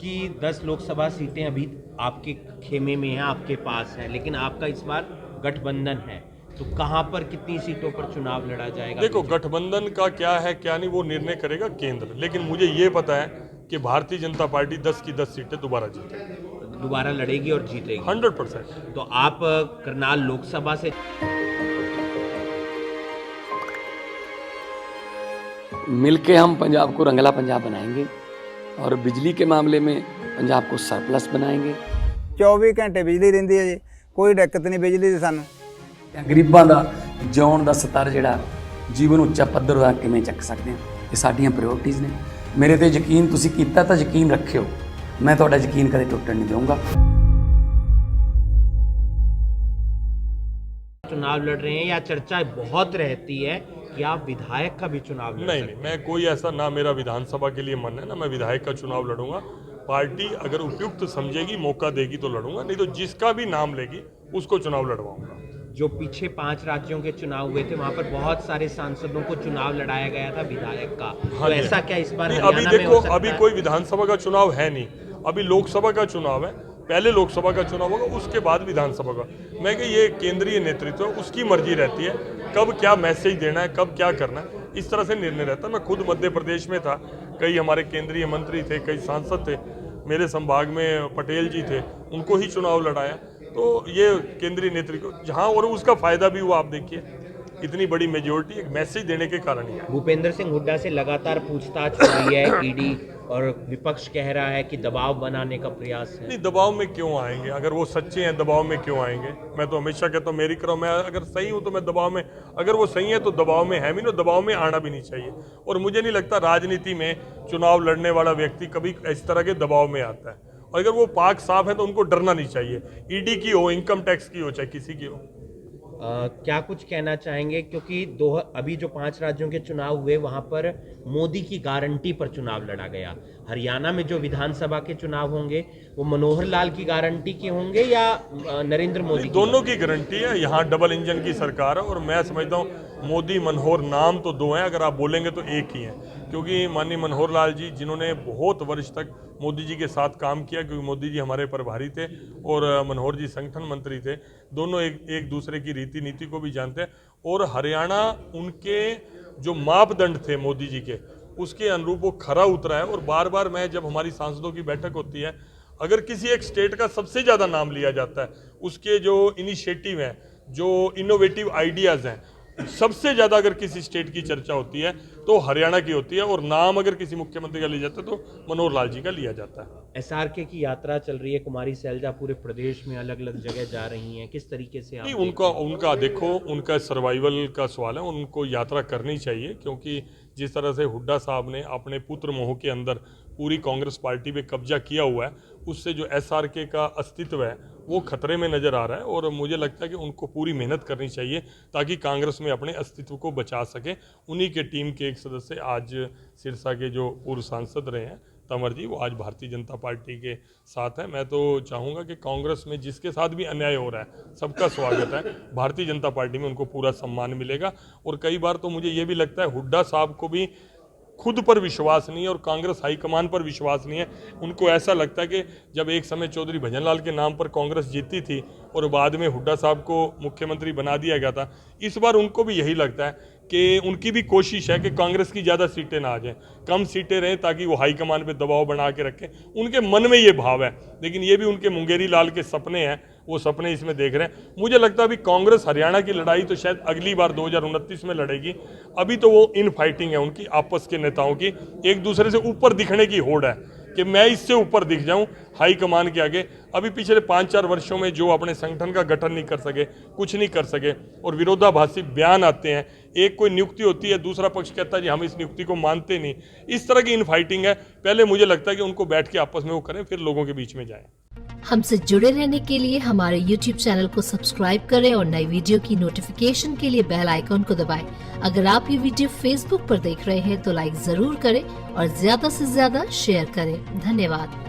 की 10 लोकसभा सीटें अभी आपके खेमे में हैं, आपके पास हैं, लेकिन आपका इस बार गठबंधन है, तो कहाँ पर कितनी सीटों पर चुनाव लड़ा जाएगा? देखो, गठबंधन का क्या है क्या नहीं वो निर्णय करेगा केंद्र, लेकिन मुझे ये पता है कि भारतीय जनता पार्टी 10 की 10 सीटें दोबारा जीतेगी, दोबारा लड़ेगी और जीतेगी 100%। तो आप करनाल लोकसभा से मिलके हम पंजाब को रंगला पंजाब बनाएंगे और बिजली के मामले में पंजाब को सरप्लस बनाएंगे। 24 घंटे बिजली रहिंदी है जी, कोई दिक्कत नहीं बिजली दी सानू। ਗਰੀਬਾਂ ਦਾ ਜਿਉਣ ਦਾ ਸਤਰ ਜਿਹੜਾ ਜੀਵਨ ਉੱਚਾ ਪੱਧਰ ਦਾ ਕਿਵੇਂ ਚੱਕ ਸਕਦੇ ਹਾਂ, ਇਹ ਸਾਡੀਆਂ ਪ੍ਰਾਇੋਰਟੀਜ਼ ਨੇ। ਮੇਰੇ ਤੇ ਯਕੀਨ ਤੁਸੀਂ ਕੀਤਾ ਤਾਂ ਯਕੀਨ ਰੱਖਿਓ, ਮੈਂ ਤੁਹਾਡਾ ਯਕੀਨ ਕਦੇ ਟੁੱਟਣ ਨਹੀਂ ਦਊਂਗਾ। चुनाव लड़ रहे हैं या चर्चा बहुत रहती है कि आप विधायक का भी चुनाव लड़ नहीं, मैं कोई ऐसा, ना मेरा विधानसभा के लिए मन है, ना मैं विधायक का चुनाव लड़ूंगा। पार्टी अगर उपयुक्त समझेगी, मौका देगी तो लड़ूंगा, नहीं तो जिसका भी नाम लेगी उसको चुनाव लड़वाऊंगा। जो पीछे 5 राज्यों के चुनाव हुए थे वहां पर बहुत सारे सांसदों को चुनाव लड़ाया गया था विधायक का, तो ऐसा क्या इस बार अभी देखो, अभी कोई विधानसभा का चुनाव है नहीं, अभी लोकसभा का चुनाव है। पहले लोकसभा का चुनाव होगा, उसके बाद विधानसभा का। मैं कि ये केंद्रीय नेतृत्व है, उसकी मर्जी रहती है कब क्या मैसेज देना है, कब क्या करना है, इस तरह से निर्णय रहता है। मैं खुद मध्य प्रदेश में था, कई हमारे केंद्रीय मंत्री थे, कई सांसद थे, मेरे संभाग में पटेल जी थे, उनको ही चुनाव लड़ाया। तो ये केंद्रीय नेतृत्व जहाँ, और उसका फायदा भी हुआ, आप देखिए इतनी बड़ी मेजोरिटी एक मैसेज देने के कारण ही है। भूपेंद्र सिंह हुड्डा से लगातार पूछताछ हो रही है ईडी, और विपक्ष कह रहा है कि दबाव बनाने का प्रयास है। नहीं, दबाव में क्यों आएंगे? अगर वो सच्चे हैं दबाव में क्यों आएंगे? मैं तो हमेशा कहता हूँ मेरी करो, मैं अगर सही हूँ तो मैं दबाव में, अगर वो सही है तो दबाव में है भी नहीं, दबाव में आना भी नहीं चाहिए। और मुझे नहीं लगता राजनीति में चुनाव लड़ने वाला व्यक्ति कभी इस तरह के दबाव में आता है। और अगर वो पाक साफ है तो उनको डरना नहीं चाहिए, ईडी की हो, इनकम टैक्स की हो, चाहे किसी की हो। क्या कुछ कहना चाहेंगे, क्योंकि अभी जो 5 राज्यों के चुनाव हुए वहां पर मोदी की गारंटी पर चुनाव लड़ा गया। हरियाणा में जो विधानसभा के चुनाव होंगे वो मनोहर लाल की गारंटी के होंगे या नरेंद्र मोदी की? दोनों की गारंटी है। यहाँ डबल इंजन की सरकार है, और मैं समझता हूँ मोदी मनोहर नाम तो दो हैं, अगर आप बोलेंगे तो एक ही है। क्योंकि माननीय मनोहर लाल जी, जिन्होंने बहुत वर्ष तक मोदी जी के साथ काम किया, क्योंकि मोदी जी हमारे प्रभारी थे और मनोहर जी संगठन मंत्री थे, दोनों एक दूसरे की रीति नीति को भी जानते हैं। और हरियाणा उनके जो मापदंड थे मोदी जी के, उसके अनुरूप वो खरा उतरा है। और बार बार मैं, जब हमारी सांसदों की बैठक होती है, अगर किसी एक स्टेट का सबसे ज़्यादा नाम लिया जाता है, उसके जो इनिशिएटिव हैं, जो इनोवेटिव आइडियाज़ हैं, सबसे ज़्यादा अगर किसी स्टेट की चर्चा होती है तो हरियाणा की होती है। और नाम अगर किसी मुख्यमंत्री का लिया जाता है तो मनोहर लाल जी का लिया जाता है। SRK की यात्रा चल रही है, कुमारी सैलजा पूरे प्रदेश में अलग अलग जगह जा रही हैं, किस तरीके से नहीं, उनका देखो, उनका सर्वाइवल का सवाल है, उनको यात्रा करनी चाहिए। क्योंकि जिस तरह से हुड्डा साहब ने अपने पुत्र मोह के अंदर पूरी कांग्रेस पार्टी पे कब्जा किया हुआ है, उससे जो SRK का अस्तित्व है वो खतरे में नज़र आ रहा है। और मुझे लगता है कि उनको पूरी मेहनत करनी चाहिए ताकि कांग्रेस में अपने अस्तित्व को बचा सके। उन्हीं के टीम के एक सदस्य आज सिरसा के जो पूर्व सांसद रहे हैं तंवर जी, वो आज भारतीय जनता पार्टी के साथ हैं। मैं तो चाहूँगा कि कांग्रेस में जिसके साथ भी अन्याय हो रहा है सबका स्वागत है, भारतीय जनता पार्टी में उनको पूरा सम्मान मिलेगा। और कई बार तो मुझे ये भी लगता है हुड्डा साहब को भी खुद पर विश्वास नहीं है और कांग्रेस हाईकमान पर विश्वास नहीं है। उनको ऐसा लगता है कि जब एक समय चौधरी भजनलाल के नाम पर कांग्रेस जीती थी और बाद में हुड्डा साहब को मुख्यमंत्री बना दिया गया था, इस बार उनको भी यही लगता है कि उनकी भी कोशिश है कि कांग्रेस की ज़्यादा सीटें ना आ जाएं, कम सीटें रहें, ताकि वो हाईकमान पे दबाव बना के रखें। उनके मन में ये भाव है, लेकिन ये भी उनके मुंगेरी लाल के सपने हैं, वो सपने इसमें देख रहे हैं। मुझे लगता है अभी कांग्रेस हरियाणा की लड़ाई तो शायद अगली बार 2029 में लड़ेगी। अभी तो वो इन फाइटिंग है उनकी आपस के नेताओं की, एक दूसरे से ऊपर दिखने की होड़ है कि मैं इससे ऊपर दिख जाऊं हाईकमान के आगे। अभी पिछले 5-4 वर्षों में जो अपने संगठन का गठन नहीं कर सके, कुछ नहीं कर सके, और विरोधाभासी बयान आते हैं, एक कोई नियुक्ति होती है, दूसरा पक्ष कहता है जी हम इस नियुक्ति को मानते नहीं, इस तरह की इनफाइटिंग है। पहले मुझे लगता है कि उनको बैठ के आपस में वो करें, फिर लोगों के बीच में जाएं। हमसे जुड़े रहने के लिए हमारे YouTube चैनल को सब्सक्राइब करें और नई वीडियो की नोटिफिकेशन के लिए बेल आइकॉन को दबाएं। अगर आप ये वीडियो Facebook पर देख रहे हैं तो लाइक जरूर करें और ज्यादा से ज्यादा शेयर करें। धन्यवाद।